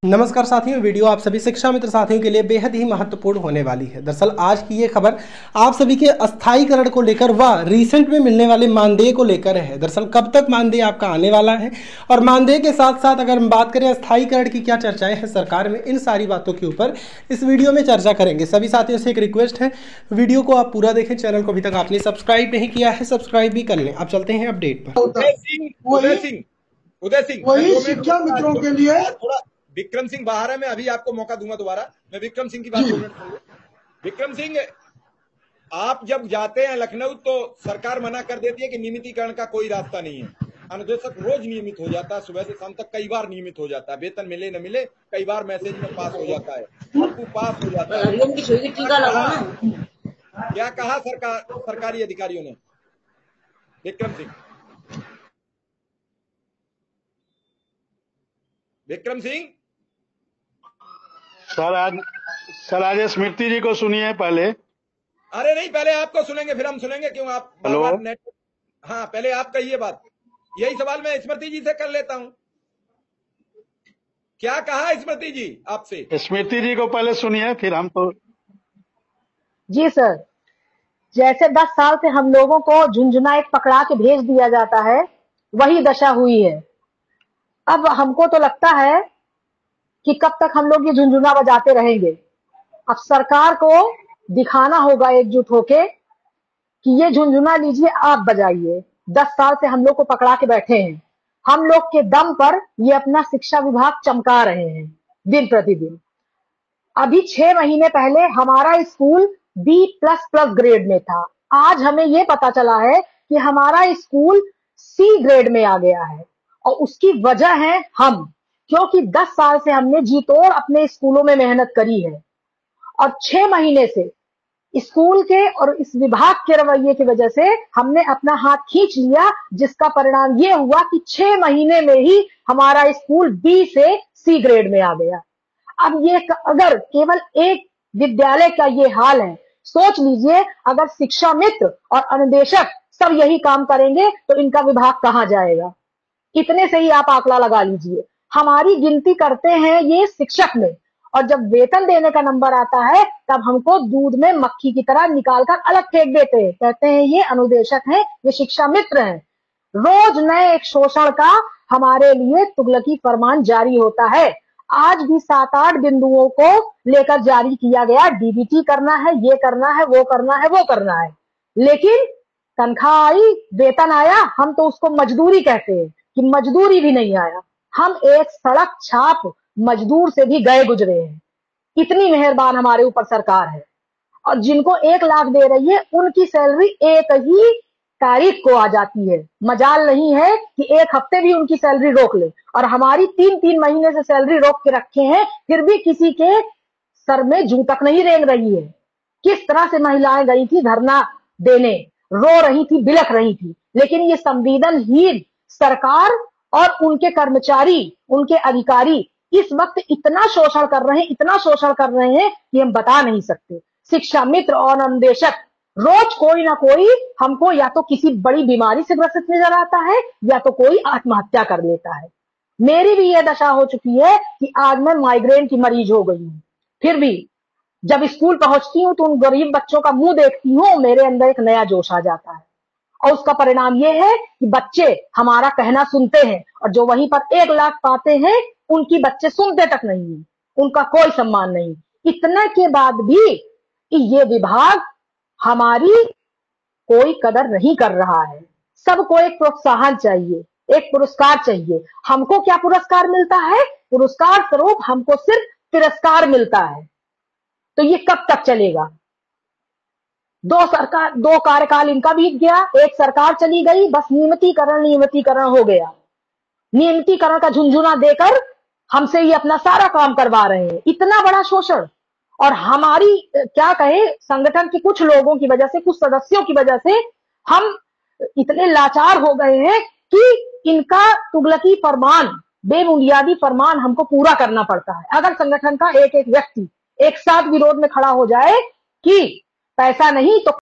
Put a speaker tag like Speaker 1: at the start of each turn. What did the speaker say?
Speaker 1: नमस्कार साथियों, वीडियो आप सभी शिक्षा मित्र साथियों के लिए बेहद ही महत्वपूर्ण होने वाली है। दरअसल आज की ये खबर आप सभी के अस्थायीकरण को लेकर व रिसेंट में मिलने वाले मानदेय को लेकर है। दरअसल कब तक मानदेय आपका आने वाला है और मानदेय के साथ साथ अगर हम बात करें अस्थायीकरण की क्या चर्चाएं हैं सरकार में, इन सारी बातों के ऊपर इस वीडियो में चर्चा करेंगे। सभी साथियों से एक रिक्वेस्ट है, वीडियो को आप पूरा देखें। चैनल को अभी तक आपने सब्सक्राइब नहीं किया है, सब्सक्राइब भी कर लें। आप चलते हैं अपडेट पर।
Speaker 2: उदय सिंह
Speaker 3: वही शिक्षा मित्रों के लिए
Speaker 2: थोड़ा विक्रम सिंह बाहर है, मैं अभी आपको मौका दूंगा दोबारा। मैं विक्रम सिंह की बात बोलूंगा। विक्रम सिंह, आप जब जाते हैं लखनऊ तो सरकार मना कर देती है कि नियमितीकरण का कोई रास्ता नहीं है। अनुदेशक रोज नियमित हो जाता है, सुबह से शाम तक कई बार नियमित हो जाता है, वेतन मिले न मिले कई बार मैसेज में पास हो जाता है, आपको पास हो जाता है। क्या कहा सरकारी अधिकारियों ने? विक्रम सिंह
Speaker 4: सर आज स्मृति जी को सुनिए पहले।
Speaker 2: अरे नहीं, पहले आपको सुनेंगे फिर हम सुनेंगे। क्यों आप बार नेट? हाँ, पहले आप कहिए बात। यही सवाल मैं स्मृति जी से कर लेता हूँ। क्या कहा स्मृति जी आपसे?
Speaker 4: स्मृति जी को पहले सुनिए फिर हम तो।
Speaker 5: जी सर, जैसे 10 साल से हम लोगों को झुंझुना एक पकड़ा के भेज दिया जाता है, वही दशा हुई है। अब हमको तो लगता है कि कब तक हम लोग ये झुंझुना बजाते रहेंगे। अब सरकार को दिखाना होगा एकजुट होके कि ये झुंझुना लीजिए, आप बजाइए। 10 साल से हम लोग को पकड़ा के बैठे हैं, हम लोग के दम पर ये अपना शिक्षा विभाग चमका रहे हैं दिन प्रतिदिन। अभी 6 महीने पहले हमारा स्कूल B++ ग्रेड में था, आज हमें ये पता चला है कि हमारा स्कूल C ग्रेड में आ गया है। और उसकी वजह है हम, क्योंकि 10 साल से हमने जी तोड़ अपने स्कूलों में मेहनत करी है और 6 महीने से स्कूल के और इस विभाग के रवैये की वजह से हमने अपना हाथ खींच लिया, जिसका परिणाम ये हुआ कि 6 महीने में ही हमारा स्कूल B से C ग्रेड में आ गया। अब ये अगर केवल एक विद्यालय का ये हाल है, सोच लीजिए अगर शिक्षा मित्र और अनुदेशक सब यही काम करेंगे तो इनका विभाग कहाँ जाएगा। इतने से ही आप आंकड़ा लगा लीजिए। हमारी गिनती करते हैं ये शिक्षक में, और जब वेतन देने का नंबर आता है तब हमको दूध में मक्खी की तरह निकालकर अलग फेंक देते हैं। कहते हैं ये अनुदेशक हैं, ये शिक्षा मित्र हैं। रोज नए एक शोषण का हमारे लिए तुगलकी फरमान जारी होता है। आज भी 7-8 बिंदुओं को लेकर जारी किया गया, डीबीटी करना है, ये करना है, वो करना है, वो करना है। लेकिन तनख्वाह आई, वेतन आया, हम तो उसको मजदूरी कहते हैं कि मजदूरी भी नहीं आया। हम एक सड़क छाप मजदूर से भी गए गुजरे हैं। इतनी मेहरबान हमारे ऊपर सरकार है। और जिनको 1 लाख दे रही है उनकी सैलरी एक ही तारीख को आ जाती है। मजाल नहीं है कि 1 हफ्ते भी उनकी सैलरी रोक ले, और हमारी 3-3 महीने से सैलरी रोक के रखे हैं, फिर भी किसी के सर में जूं तक नहीं रेंग रही है। किस तरह से महिलाएं गई थी धरना देने, रो रही थी, बिलख रही थी, लेकिन ये संवेदनहीन सरकार और उनके कर्मचारी, उनके अधिकारी इस वक्त इतना शोषण कर रहे हैं, इतना शोषण कर रहे हैं कि हम बता नहीं सकते। शिक्षा मित्र और अनुदेशक रोज कोई ना कोई हमको या तो किसी बड़ी बीमारी से ग्रसित नजर आता है या तो कोई आत्महत्या कर लेता है। मेरी भी यह दशा हो चुकी है कि आज मैं माइग्रेन की मरीज हो गई हूँ। फिर भी जब स्कूल पहुंचती हूँ तो उन गरीब बच्चों का मुंह देखती हूँ, मेरे अंदर एक नया जोश आ जाता है। और उसका परिणाम यह है कि बच्चे हमारा कहना सुनते हैं, और जो वहीं पर 1 लाख पाते हैं उनकी बच्चे सुनते तक नहीं है, उनका कोई सम्मान नहीं। इतने के बाद भी ये विभाग हमारी कोई कदर नहीं कर रहा है। सबको एक प्रोत्साहन चाहिए, एक पुरस्कार चाहिए। हमको क्या पुरस्कार मिलता है? पुरस्कार स्वरूप हमको सिर्फ तिरस्कार मिलता है। तो ये कब तक चलेगा? 2 कार्यकाल इनका बीत गया, एक सरकार चली गई, बस नियमितीकरण हो गया। नियमितीकरण का झुंझुना देकर हमसे ये अपना सारा काम करवा रहे हैं। इतना बड़ा शोषण, और हमारी क्या कहे संगठन के कुछ लोगों की वजह से, कुछ सदस्यों की वजह से हम इतने लाचार हो गए हैं कि इनका तुगलकी फरमान, बेबुनियादी फरमान हमको पूरा करना पड़ता है। अगर संगठन का एक एक व्यक्ति एक साथ विरोध में खड़ा हो जाए कि पैसा नहीं तो